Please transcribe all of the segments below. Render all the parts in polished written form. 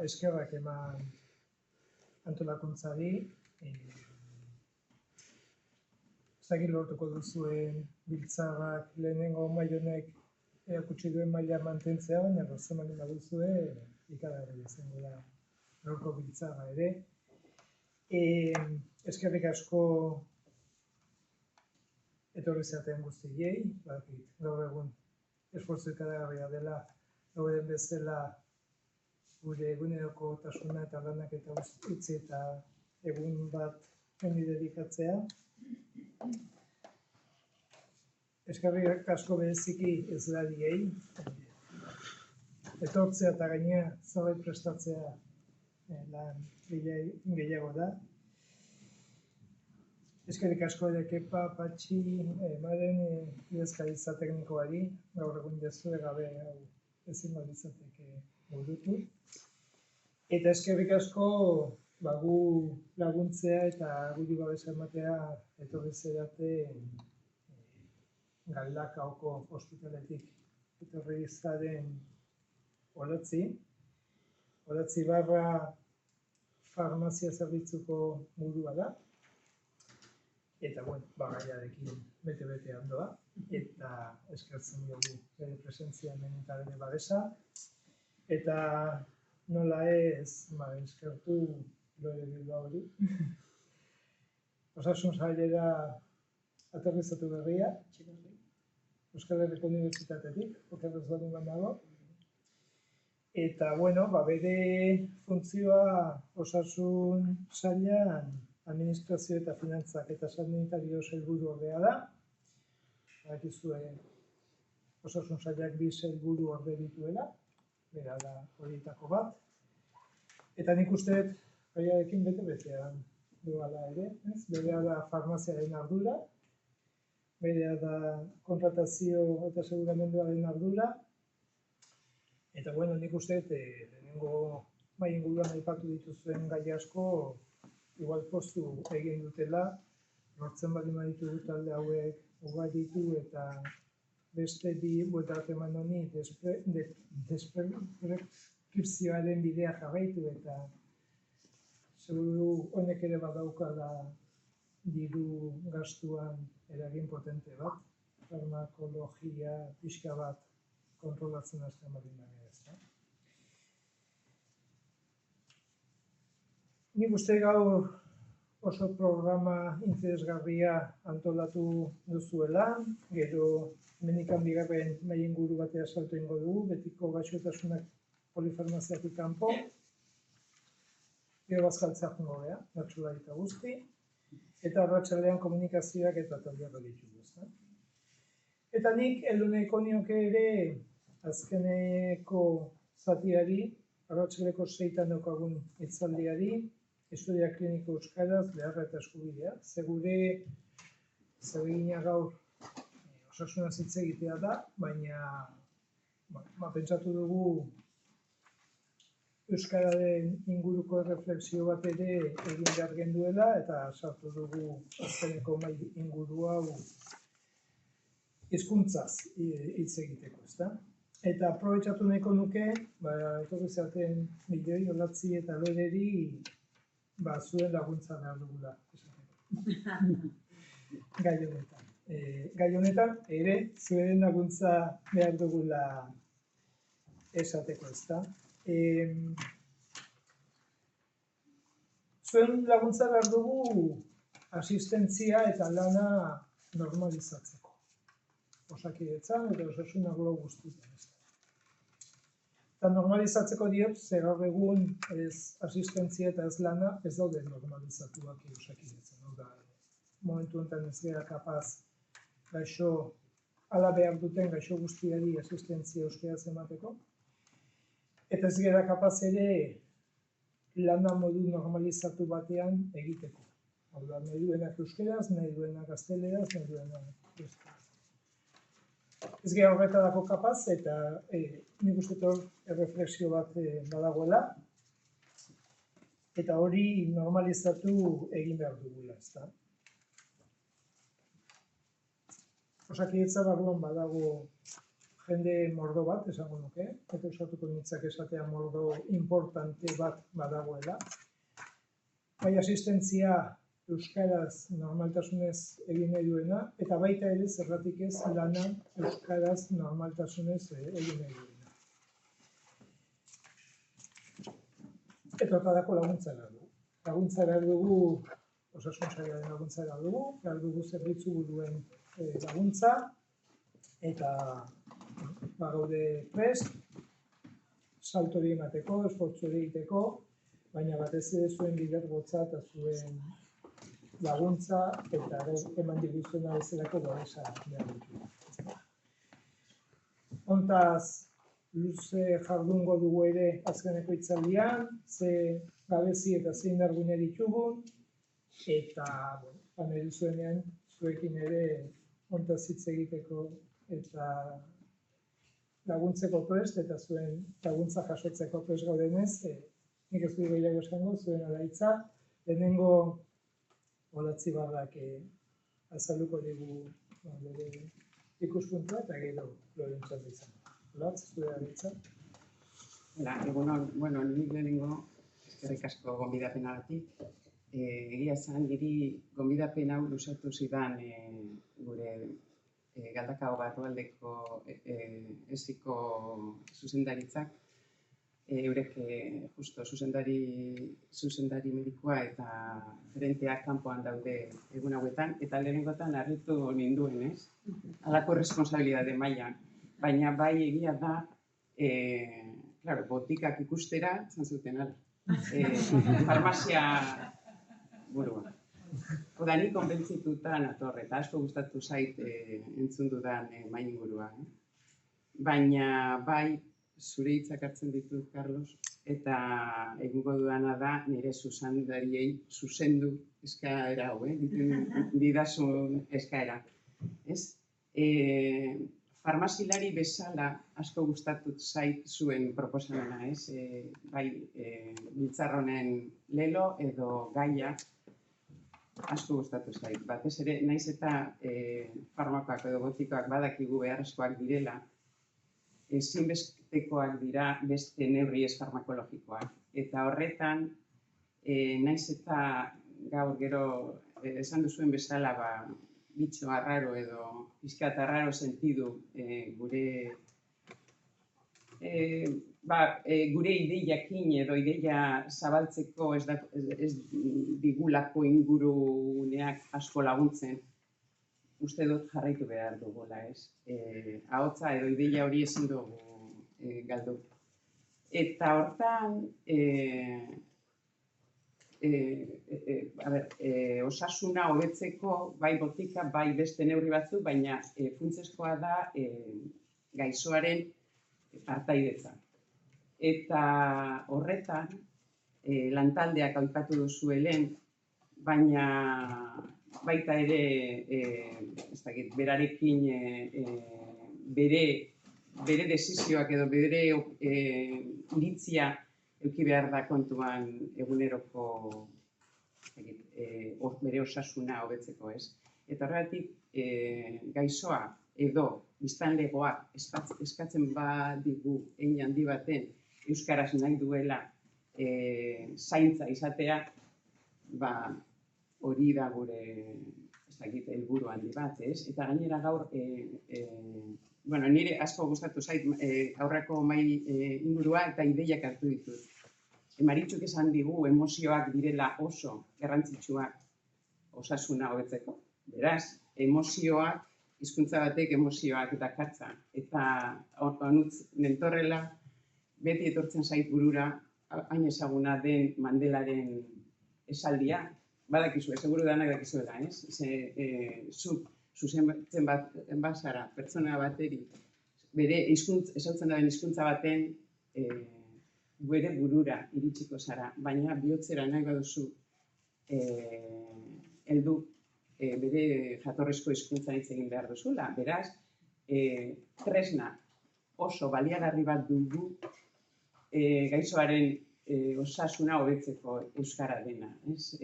eskerrak eman antolakuntzari. Zagin lortuko duzuen biltzarrak lehenengo mailenek erakutsi duen maila mantentzea, baina lortzen baldin baduzue ikaragarria izango da gaurko biltzarra ere. Eskerrik asko etorri zaten guztiei, gaur egun esfortzu ikaragarria dela, gaur bezala gure egunerokotasuna eta lanak eta utzi eta egun bat honi dedikatzea. Eskerrik asko bereziki hizlariei, etortzea eta gainera zerbait prestatzea lan gehiago da. Eskerrik asko ere Kepa, Patxi, Maren idazkaritza teknikoari, gaur egun jazue gabe ezingo litzateke burutu. Eta eskerrik asko gu laguntzea eta guri babesa ematea etorri zarete Galdakaoko ospitaletik etorri zaren Olatzi. Olatzi barra farmazia zerbitzuko burua da. Eta, gaiarekin bete-betean doa. Eta eskertzen dugu bere presentzia hemen eta bere babesa. Eta nola ez, eskertu Lore Bilbao hori. Osasun sailera aterrizatu berria, Euskal Herriko Unibertsitatetik, okerrez baldin banago. Eta, bere funtzioa osasun sailean administrazio eta finantzak eta sanitario sailburu ordea da. Badakizue osasun sailak 2 sailburu orde dituela, bera da horietako bat. Eta nik uste gaiarekin bete-betean doala ere, berea da farmaziaren ardura, berea da kontratazio eta seguramenduaren ardura, eta nik uste lehenengo mai inguruan aipatu dituzuen gai asko igual postu egin dutela, lortzen baldin baditugu talde hauek ugaritu eta beste bi bueltak eman honi despreskripzioaren bidea jarraitu eta seguru honek ere badaukala diru gastuan eragin potente bat, farmakologia pixka bat kontrolatzen hasten baldin bada. Nik uste gaur oso programa interesgarria antolatu duzuela, gero menikan bigarren mai inguru batea salto ingo dugu, betiko gaixotasunak polifarmaziatik kanpo, gero bazkaltzea jungo gea, natxula eta guzti, eta arratsaldean komunikazioak eta taldeak ditugu. Eta nik helduneiko nioke ere azkeneko zatiari, arratsaldeko 6 daukagun hitzaldiari, historia kliniko euskaraz, beharra eta eskubidea. Zegure zegina gaur osasunaz hitz egitea da, baina pentsatu dugu euskararen inguruko erreflexio bat ere egin behar genduela eta sartu dugu azkeneko mai inguru hau hizkuntzaz hitz egiteko, ezta? Eta aprobetxatu nahiko nuke, etorri zaten milioi Olatzi eta Loreri zuen laguntza behar dugula esateko. Gai honetan ere zuen laguntza behar dugula esateko, ezta? Zuen laguntza behar dugu asistentzia eta lana normalizatzeko. Osakidetzan eta osasun arlo guztietan. Eta normalizatzeko diot, zer gaur egun ez asistentzia eta ez lana ez daude normalizatuak osakidetzan. Momentu honetan ez gara kapaz gaixo ala behar duten gaixo guztiari asistentzia euskaraz emateko. Eta ez gara kapaz ere lana modu normalizatu batean egiteko. Hau da, nahi duenak euskaraz, nahi duenak gazteleraz, nahi duenak euskaraz. Ez gara horretarako kapaz eta nik uste hor erreflexio bat badagoela eta hori normalizatu egin behar dugula, ezta? Osakidetza barruan badago jende mordo bat, esango nuke, eta usatuko nintzak esatea mordo importante bat badagoela. Bai asistentzia euskaraz normaltasunez egin nahi duena, eta baita ere zergatik ez lana euskaraz normaltasunez egin nahi duena. Eta horretarako laguntza behar dugu. Laguntza behar dugu, osasun sailaren laguntza behar dugu zerbitzu buruen laguntza, eta gaude prest, salto hori emateko, esfortzu hori egiteko, baina batez ere zuen lidergotza eta zuen laguntza eta eman diguzena bezalako babesa behar dugu. Hontaz, luze jardungo dugu ere azkeneko hitzaldian, ze gabezi eta ze indargune ditugun, eta panel zuenean zuekin ere hontaz hitz egiteko eta laguntzeko prest eta zuen laguntza jasotzeko prest gaudenez, nik ez du gehiago esango, zuen alaitza, lehenengo Olatzi Barrak azalduko digu ikuspuntua eta gero Lorentzat izan. Olatz, zure alaitza? Egunon, nik lehenengo eskerrik asko gonbidapenagatik. Egia esan, niri gonbidapen hau luzatu zidan gure Galdakao Barrualdeko esiko zuzendaritzak, eurek justo zuzendari medikua eta gerenteak kanpoan daude egun hauetan, eta lehenengotan harritu ninduen, ez? Halako responsabilitate mailan. Baina bai egia da, botikak ikustera, zan zuten ala. Farmazia buruan. Oda, ni konbentzituta nator, eta asko gustatu zait entzun dudan mai ingurua. Baina bai, zure hitzak hartzen ditut, Carlos, eta egingo dudana da nire zuzendariei zuzendu eskaera hau, didazun eskaera. Farmazilari bezala asko gustatu zait zuen proposamena, bai biltzar honen lelo edo gaia asko gustatu zait. Batez ere, naiz eta farmakoak edo botikoak badakigu beharrezkoak direla, ezinbestekoak dira beste neurri ez farmakologikoak. Eta horretan, naiz eta gaur gero esan duzuen bezala bitxo arraro edo pixkat arraro sentidu gure ideiakin edo ideia zabaltzeko ez digulako inguruneak asko laguntzen, uste dut jarraitu behar dugula, ez? Ahotsa edo ideia hori ezin dugu galdu. Eta hortan, osasuna hobetzeko bai botika, bai beste neurri batzuk, baina funtsezkoa da gaixoaren partaidetza. Eta horretan, lantaldeak aipatu duzu helen, baina baita ere, berarekin bere desizioak edo bere iritzia eduki behar da kontuan eguneroko bere osasuna hobetzeko, ez? Eta horregatik gaixoa edo biztanlegoak eskatzen badigu hein handi baten euskaraz nahi duela zaintza izatea, hori da gure helburu handi bat, ez? Eta gainera gaur, nire asko gustatu zait aurreko mai ingurua eta ideiak hartu ditut. Maritxuk esan digu emozioak direla oso garrantzitsuak osasuna hobetzeko. Beraz, emozioak, hizkuntza batek emozioak eta kartza. Eta honutz nentorrela, beti etortzen zait burura, hain ezaguna den Mandelaren esaldia, badakizue, seguru danak dakizuela, ez? Zuzentzen bat bazara, pertsona bateri, bere esautzen den hizkuntza baten bere burura iritsiko zara, baina bihotzera nahi baduzu heldu bere jatorrizko hizkuntzan hitz egin behar duzula. Beraz, tresna oso baliagarri bat dugu gaixoaren osasuna hobetzeko euskara dena,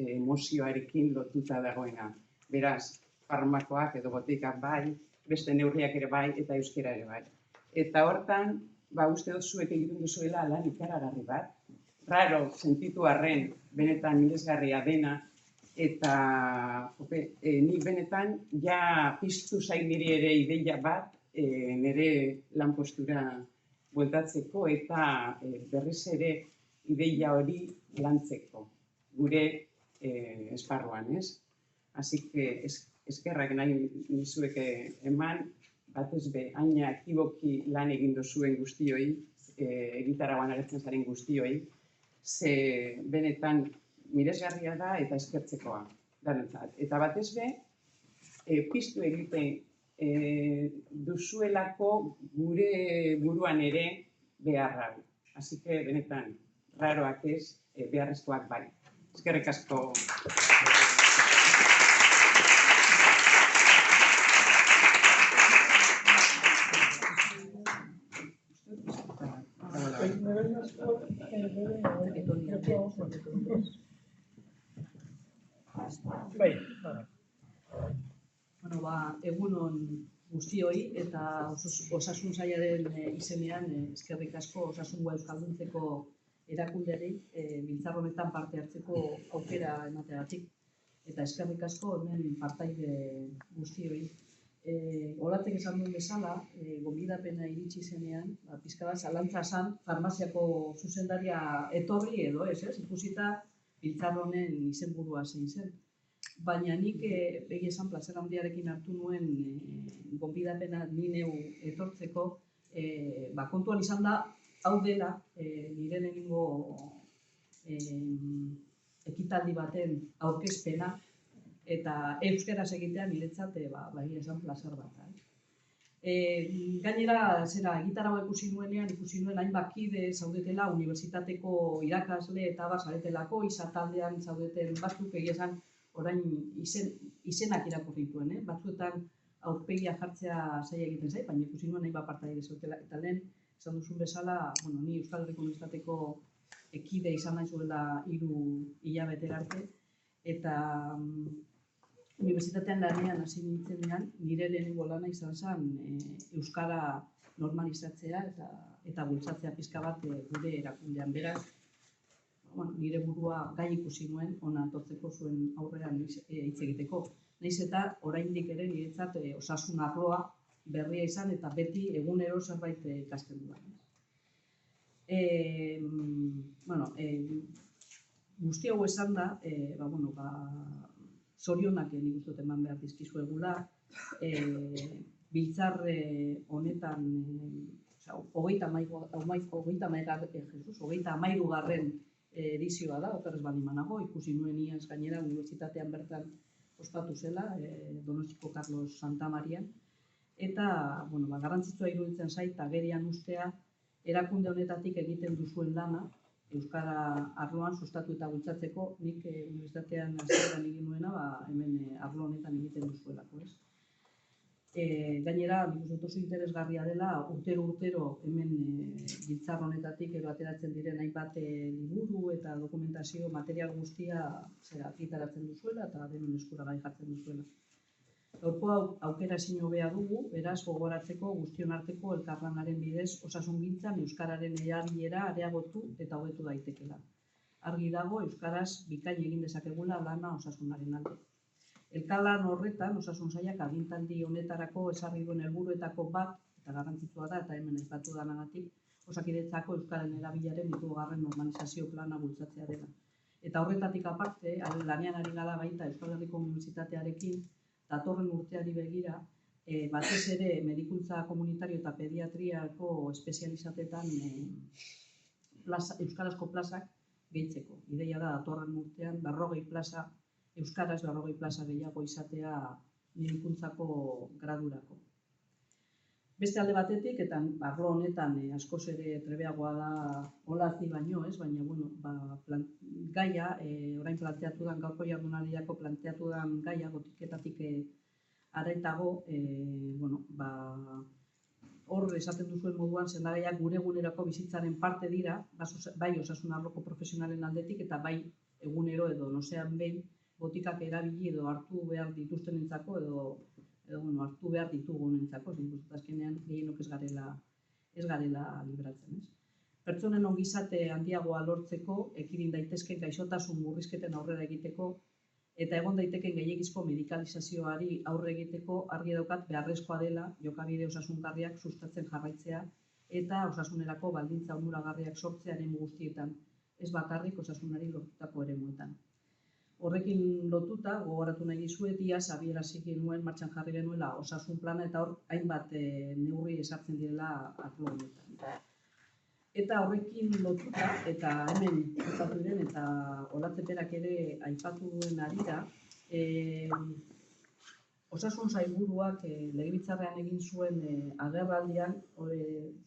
emozioarekin lotuta dagoena. Beraz, farmakoak edo botikak bai, beste neurriak ere bai eta euskara ere bai. Eta hortan, uste dut zuek egiten duzuela lan ikaragarri bat. Raro, sentitu arren, benetan miresgarria dena, eta nik benetan ja piztu zain niri ere ideia bat nire lanpostura bueltatzeko eta berriz ere ideia hori lantzeko, gure esparruan, ez? Así que eskerrak nahi nizuek eman, batez be, haina aktiboki lan egin duzuen guztioi, egitaragoan agertzen zaren guztioi, ze benetan miresgarria da eta eskertzekoa. Eta batez be, piztu egiten duzuelako gure buruan ere beharra. Así que benetan, raroak ez, beharrezkoak bai. Eskerrik asko. Egunon guztioi eta osasun sailaren izenean eskerrik asko osasungua euskalduntzeko erakundeari biltzar honetan parte hartzeko aukera emateagatik. Eta eskerrik asko hemen partaide guztioi. Olatek esan duen bezala, gonbidapena iritsi zenean, pixka bat zalantza zan, farmaziako zuzendaria etorri edo ez, ikusita biltzar honen izenburua zein zen. Baina nik begi esan plazer handiarekin hartu nuen gonbidapena ni neu etortzeko, kontuan izan da, hau dela nire lehenengo ekitaldi baten aurkezpena, eta euskaraz egitea niretzat begi esan plazer bat. Gainera, egitaragoa ikusi nuen hainbat kide zaudetela, unibertsitateko irakasle eta zaretelako, izataldean zaudeten batzuk egia esan orain izenak irakurri dituen, batzuetan aurpegia jartzea zaila egiten zait, baina ikusi nuen hainbat partaide zaudetela. Eta lehen, esan duzun bezala, ni Euskal Herriko Unibertsitateko ekide izan naizuela 3 hilabetera arte, eta unibertsitatean lanean hasi nintzenean, nire lehenengo lana izan zen euskara normalizatzea eta bultzatzea pixka bat gure erakundean. Beraz, nire burua gai ikusi nuen hona etortzeko zuen aurrean hitz egiteko. Nahiz eta oraindik ere niretzat osasun arloa berria izan eta beti egunero zerbait ikasten duan. Guzti hau esan da, zorionak nik uste dut eman behar dizkizuegula, biltzar honetan 33. Edizioa da, okerrez baldin banago, ikusi nuen iaz gainera unibertsitatean bertan ospatu zela, Donostiko Carlos Santamarian, eta garrantzitsua iruditzen zait agerian ustea erakunde honetatik egiten duzuen lana, euskara arloan sustatu eta bultzatzeko, nik unibertsitatean hasieran egin nuena, hemen arlo honetan egiten duzuelako, ez? Gainera, oso interesgarria dela, urtero hemen biltzar honetatik ateratzen diren hainbat liburu eta dokumentazio material guztia argitaratzen duzuela eta denon eskuragai jartzen duzuela. Gaurko aukera ezin hobea dugu, beraz gogoratzeko guztion arteko elkarlanaren bidez osasungintzan euskararen erabilera areagotu eta hobetu daitekeela. Argi dago euskaraz bikain egin dezakegula lana osasunaren alde. Elkarlan horretan, osasun sailak agintaldi honetarako ezarri duen helburuetako bat, eta garrantzitsua da, eta hemen aipatu danagatik, Osakidetzako euskararen erabilaren 2. normalizazio plana bultzatzea dela. Eta horretatik aparte, lanean ari gara baita Euskal Herriko Unibertsitatearekin, datorren urteari begira, batez ere medikuntza komunitario eta pediatriako espezializatetan euskarazko plazak gehitzeko. Ideia da, datorren urtean, 40 plaza euskaraz 40 plaza gehiago izatea medikuntzako gradurako. Beste alde batetik, eta arlo honetan askoz ere trebeagoa da olati baino, baina gaia, orain planteatu den, gaurko jardunaldiako planteatu den gaia, gotiketatik arretago, hor esaten duzuen moduan, sendagaiak gure egunerako bizitzaren parte dira, bai osasun arloko profesionalen aldetik, eta bai egunero edo nozean behin, botikak erabili edo hartu behar dituztenentzako edo hartu behar ditugunentzako, azkenean gehienok ez garela ez garela libratzen, ez? Pertsonen ongizate handiagoa lortzeko, ekidin daitezken gaixotasun murrizketen aurrera egiteko, eta egon daiteken gehiegizko medikalizazioari aurre egiteko argi daukat beharrezkoa dela jokabide osasungarriak sustatzen jarraitzea eta osasunerako baldintza onuragarriak sortzea eremu guztietan, ez bakarrik osasunari lotutako eremuetan. Horrekin lotuta, gogoratu nahi dizuet, iaz abiarazi genuen martxan jarri genuela osasun plana eta hor hainbat neurri ezartzen direla arlo honetan. Eta horrekin lotuta, eta hemen aipatu diren eta Olatze berak ere aipatu duen harira, osasun sailburuak legebiltzarrean egin zuen agerraldian,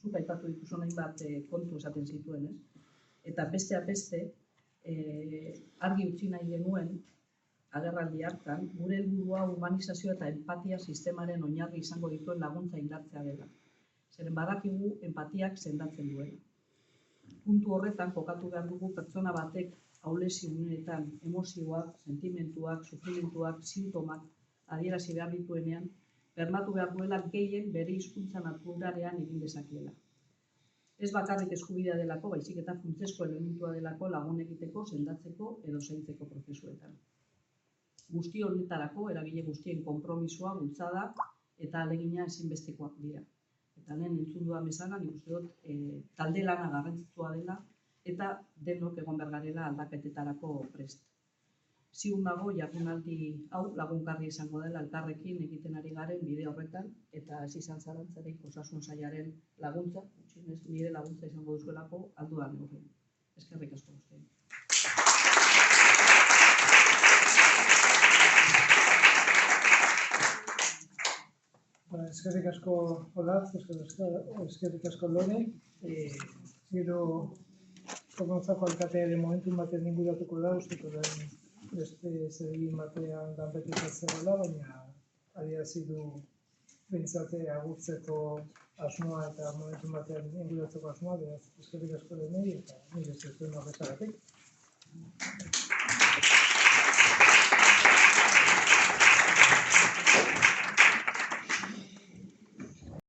zuk aipatu dituzun hainbat kontu esaten zituen, ez? Eta besteak beste, argi utzi nahi genuen agerraldi hartan, gure helburua humanizazio eta empatia sistemaren oinarri izango dituen laguntza indartzea dela. Zeren badakigu enpatiak sendatzen duela. Puntu horretan kokatu behar dugu pertsona batek ahulezi uneetan emozioak, sentimentuak, sufrimentuak, sintomak adierazi behar dituenean, bermatu behar duela gehien bere hizkuntza naturalean egin dezakiela. Ez bakarrik eskubidea delako, baizik eta funtsezko elementua delako lagun egiteko, sendatzeko edo zaintzeko prozesuetan. Guzti honetarako eragile guztien konpromisoa, bultzada eta ahalegina ezinbestekoak dira. Eta lehen entzun dudan bezala, nik uste dut talde lana garrantzitsua dela eta denok egon behar garela aldaketetarako prest. Ziur nago jardunaldi hau lagungarri izango dela elkarrekin egiten ari garen bide horretan eta ez izan zalantzarik osasun sailaren laguntza, gutxienez nire laguntza izango duzuelako alduan neurrian. Eskerrik asko guztioi. Eskerrik asko Olatz, eskerrik asko Lone. Gero Zornotzako alkatearen momentu batean inguratuko da, usteko da beste zeregin batean danbetik zegoela, baina adierazi du behintzate agurtzeko asmoa eta momentu batean inguratzeko asmoa, beraz eskerrik asko Lone eta nire zezuen horrezagatik.